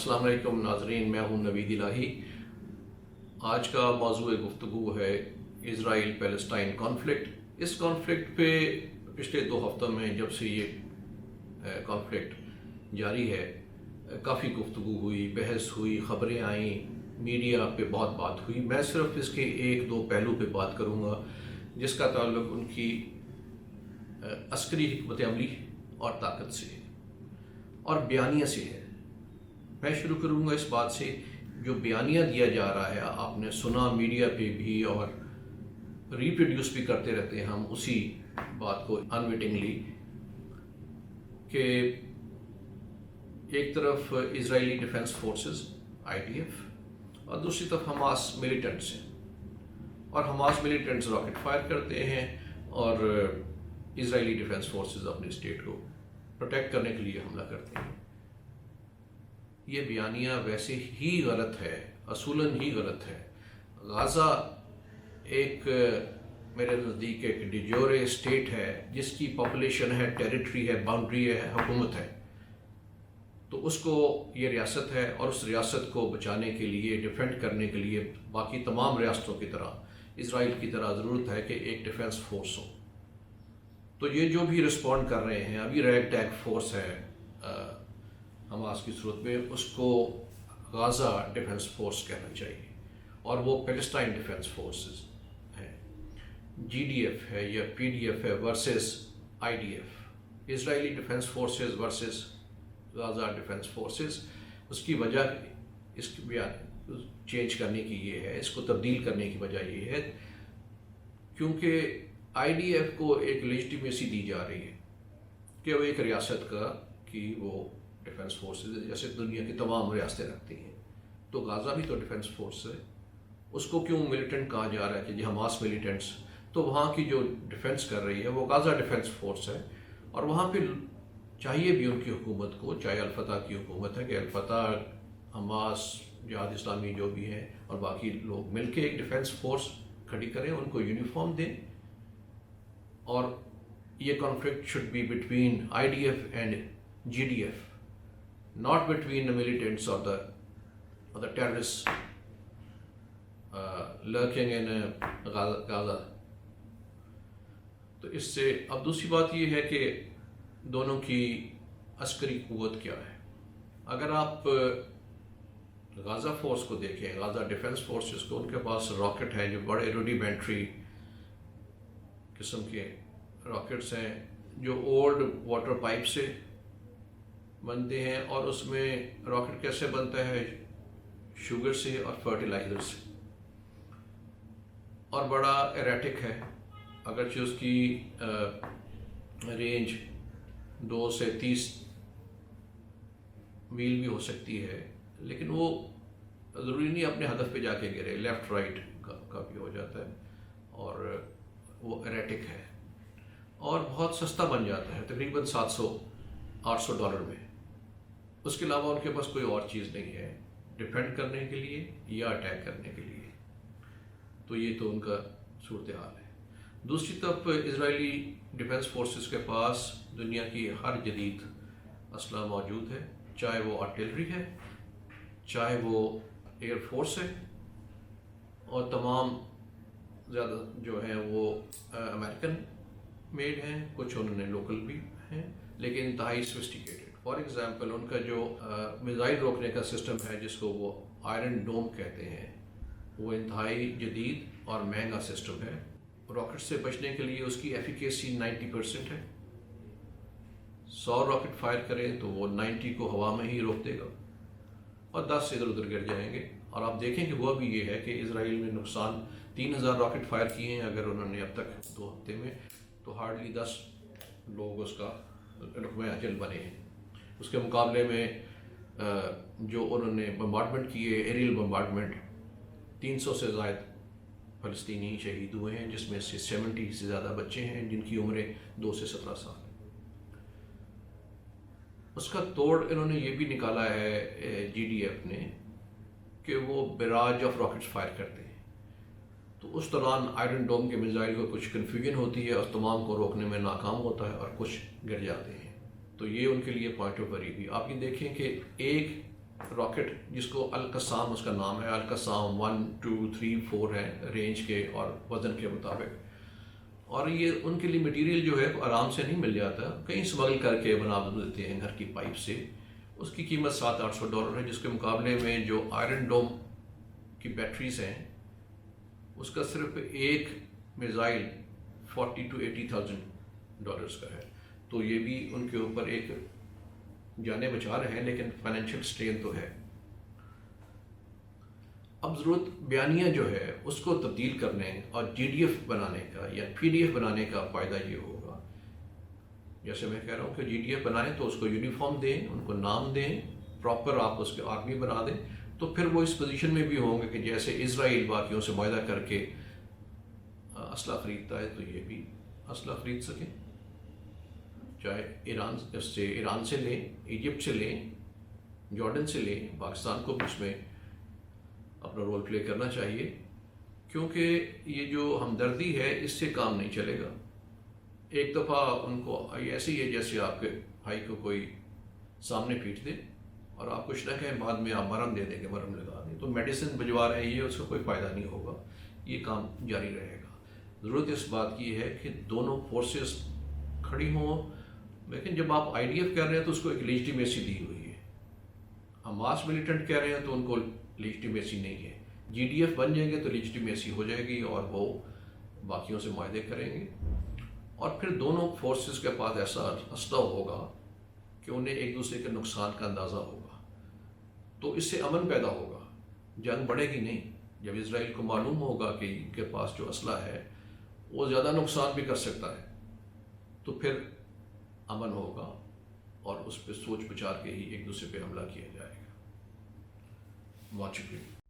अस्सलाम वालेकुम नाज़रीन, मैं हूँ नवीद इलाही। आज का मौज़ूए गुफ्तगू है इज़राइल पैलेस्टाइन कॉन्फ्लिक्ट। इस कॉन्फ्लिक्ट पे पिछले 2 हफ्तों में जब से ये कॉन्फ्लिक्ट जारी है काफ़ी गुफ्तगू हुई, बहस हुई, ख़बरें आईं, मीडिया पे बहुत बात हुई। मैं सिर्फ इसके 1-2 पहलू पे बात करूँगा जिसका ताल्लुक़ उनकी अस्करी हिकमत अमली और ताकत से और बयानिया से है। मैं शुरू करूँगा इस बात से, जो बयानिया दिया जा रहा है आपने सुना मीडिया पे भी और रिप्रोड्यूस भी करते रहते हैं हम उसी बात को अनविटिंगली, कि एक तरफ इजरायली डिफेंस फोर्सेस IDF और दूसरी तरफ हमास मिलिटेंट्स हैं, और हमास मिलिटेंट्स रॉकेट फायर करते हैं और इजरायली डिफेंस फोर्सेस अपने स्टेट को प्रोटेक्ट करने के लिए हमला करते हैं। ये बयानिया वैसे ही गलत है, असूलन ही गलत है। गाज़ा एक मेरे नज़दीक एक डिजोरे स्टेट है जिसकी पॉपुलेशन है, टेरिटरी है, बाउंड्री है, हुकूमत है, तो उसको ये रियासत है और उस रियासत को बचाने के लिए, डिफेंड करने के लिए बाकी तमाम रियासतों की तरह इज़राइल की तरह ज़रूरत है कि एक डिफेंस फोर्स हो। तो ये जो भी रिस्पॉन्ड कर रहे हैं, अभी रैग टैग फोर्स है हमास की सूरत में, उसको गाज़ा डिफेंस फोर्स कहना चाहिए, और वो पैलेस्टाइन डिफेंस फोर्सेस हैं। GDF है या PDF है versus IDF, Israeli defence forces versus Gaza defence forces. उसकी वजह इसकी बयान चेंज करने की ये है, इसको तब्दील करने की वजह ये है क्योंकि IDF को एक लेजिटिमेसी दी जा रही है कि वो एक रियासत का कि वो डिफेंस फोर्सेस जैसे दुनिया की तमाम रियासतें रखती हैं, तो गाज़ा भी तो डिफेंस फोर्स है। उसको क्यों मिलिटेंट कहा जा रहा है कि जी हमास मिलिटेंट्स, तो वहाँ की जो डिफेंस कर रही है वो गाज़ा डिफेंस फोर्स है, और वहाँ पे चाहिए भी उनकी हुकूमत को, चाहे अल-फतह की हुकूमत है कि अल-फतह, हमास, जिहाद इस्लामी जो भी हैं और बाकी लोग मिलके एक डिफेंस फोर्स खड़ी करें, उनको यूनिफॉर्म दें, और ये conflict should be between IDF and GDF, not between the militants or the terrorists lurking in Gaza। तो इससे अब दूसरी बात ये है कि दोनों की अस्करी कुव्वत क्या है। अगर आप गाज़ा फोर्स को देखें, गाज़ा डिफेंस फोर्सेस को, उनके पास रॉकेट हैं जो बड़े रूडिमेंट्री किस्म के रॉकेट्स हैं जो ओल्ड वाटर पाइप से बनते हैं, और उसमें रॉकेट कैसे बनता है, शुगर से और फर्टिलाइज़र से, और बड़ा एरेटिक है। अगरचे उसकी रेंज 2 से 30 मील भी हो सकती है, लेकिन वो ज़रूरी नहीं अपने हदफ पे जाके गिरे, लेफ़्ट राइट का भी हो जाता है, और वो एरेटिक है और बहुत सस्ता बन जाता है, तकरीबन $700-800 में। उसके अलावा उनके पास कोई और चीज़ नहीं है डिफेंड करने के लिए या अटैक करने के लिए। तो ये तो उनका सूरत हाल है। दूसरी तरफ इजरायली डिफेंस फोर्सेस के पास दुनिया की हर जदीद असला मौजूद है, चाहे वो आर्टिलरी है, चाहे वो एयर फोर्स है, और तमाम ज़्यादा जो हैं वो अमेरिकन मेड हैं, कुछ उन्होंने लोकल भी हैं, लेकिन इंतहाई सोफिस्टिकेटेड। फॉर एग्ज़ाम्पल उनका जो मिसाइल रोकने का सिस्टम है जिसको वो आयरन डोम कहते हैं, वो इंतहाई जदीद और महंगा सिस्टम है। रॉकेट से बचने के लिए उसकी एफिकेसी 90% है। 100 रॉकेट फायर करें तो वो 90 को हवा में ही रोक देगा और 10 इधर उधर गिर जाएंगे। और आप देखें कि हुआ भी ये है कि इजराइल में नुकसान 3000 रॉकेट फायर किए हैं अगर उन्होंने अब तक 2 हफ्ते में, तो हार्डली 10 लोग उसका रुकमे अजल बने हैं। उसके मुकाबले में जो उन्होंने बम्बार्डमेंट किए, एरियल बम्बार्डमेंट, 300 से ज़ायद फ़लस्तीनी शहीद हुए हैं, जिसमें से 70 से ज़्यादा बच्चे हैं जिनकी उम्रें 2 से 17 साल। उसका तोड़ इन्होंने ये भी निकाला है GDF ने कि वो बराज ऑफ रॉकेट्स फायर करते हैं, तो उस दौरान आयरन डोम के मिसाइल को कुछ कन्फ्यूजन होती है और तमाम को रोकने में नाकाम होता है और कुछ गिर जाते हैं। तो ये उनके लिए पॉइंट ऑफ वरी भी। आप ये देखें कि एक راکٹ جس کو القسام اس کا نام ہے، القسام 1 2 3 4 ہے رینج کے اور وزن کے مطابق، اور یہ ان کے لیے مٹیریل جو ہے آرام سے نہیں مل جاتا، کہیں اسمگل کر کے بنا دیتے ہیں گھر کی پائپ سے. اس کی قیمت $700-800 ہے، جس کے مقابلے میں جو آئرن ڈوم کی بیٹریز ہیں اس کا صرف ایک میزائل $40,000-80,000 کا ہے. تو یہ بھی ان کے اوپر ایک جانے بچا رہے ہیں، لیکن فائنینشیل اسٹرین تو ہے. اب ضرورت بیانیہ جو ہے اس کو تبدیل کرنے اور GDF بنانے کا یا PDF بنانے کا فائدہ یہ ہوگا، جیسے میں کہہ رہا ہوں کہ GDF بنائیں تو اس کو یونیفارم دیں، ان کو نام دیں، پراپر آپ اس کے آرمی بنا دیں، تو پھر وہ اس پوزیشن میں بھی ہوں گے کہ جیسے اسرائیل باقیوں سے معاہدہ کر کے اسلحہ خریدتا ہے تو یہ بھی اسلحہ خرید سکیں، چاہے ایران سے لیں، ایجپٹ سے لیں، جارڈن سے لیں. پاکستان کو بھی اس میں اپنا رول پلے کرنا چاہیے، کیونکہ یہ جو ہمدردی ہے اس سے کام نہیں چلے گا. ایک دفعہ ان کو ایسے ہی ہے جیسے آپ کے بھائی کو کوئی سامنے پیٹ دے اور آپ کچھ نہ کہیں، بعد میں آپ مرہم دے دیں گے، مرہم لگا دیں، تو میڈیسن بھجوا رہے ہیں یہ، اس کا کوئی فائدہ نہیں ہوگا، یہ کام جاری رہے گا. ضرورت اس بات کی ہے کہ دونوں فورسز کھڑی ہوں. لیکن جب آپ IDF کہہ رہے ہیں تو اس کو ایک لیجٹیمیسی دی ہوئی ہے، حماس ملیٹنٹ کہہ رہے ہیں تو ان کو لیجٹیمیسی نہیں ہے. GDF بن جائیں گے تو لیجٹیمیسی ہو جائے گی اور وہ باقیوں سے معاہدے کریں گے، اور پھر دونوں فورسز کے پاس ایسا اسلحہ ہوگا کہ انہیں ایک دوسرے کے نقصان کا اندازہ ہوگا، تو اس سے امن پیدا ہوگا، جنگ بڑھے گی نہیں. جب اسرائیل کو معلوم ہوگا کہ ان کے پاس جو اسلحہ ہے وہ زیادہ نقصان بھی کر سکتا ہے، تو پھر امن ہوگا اور اس پہ سوچ بچار کے ہی ایک دوسرے پہ حملہ کیا جائے گا. بہت شکریہ.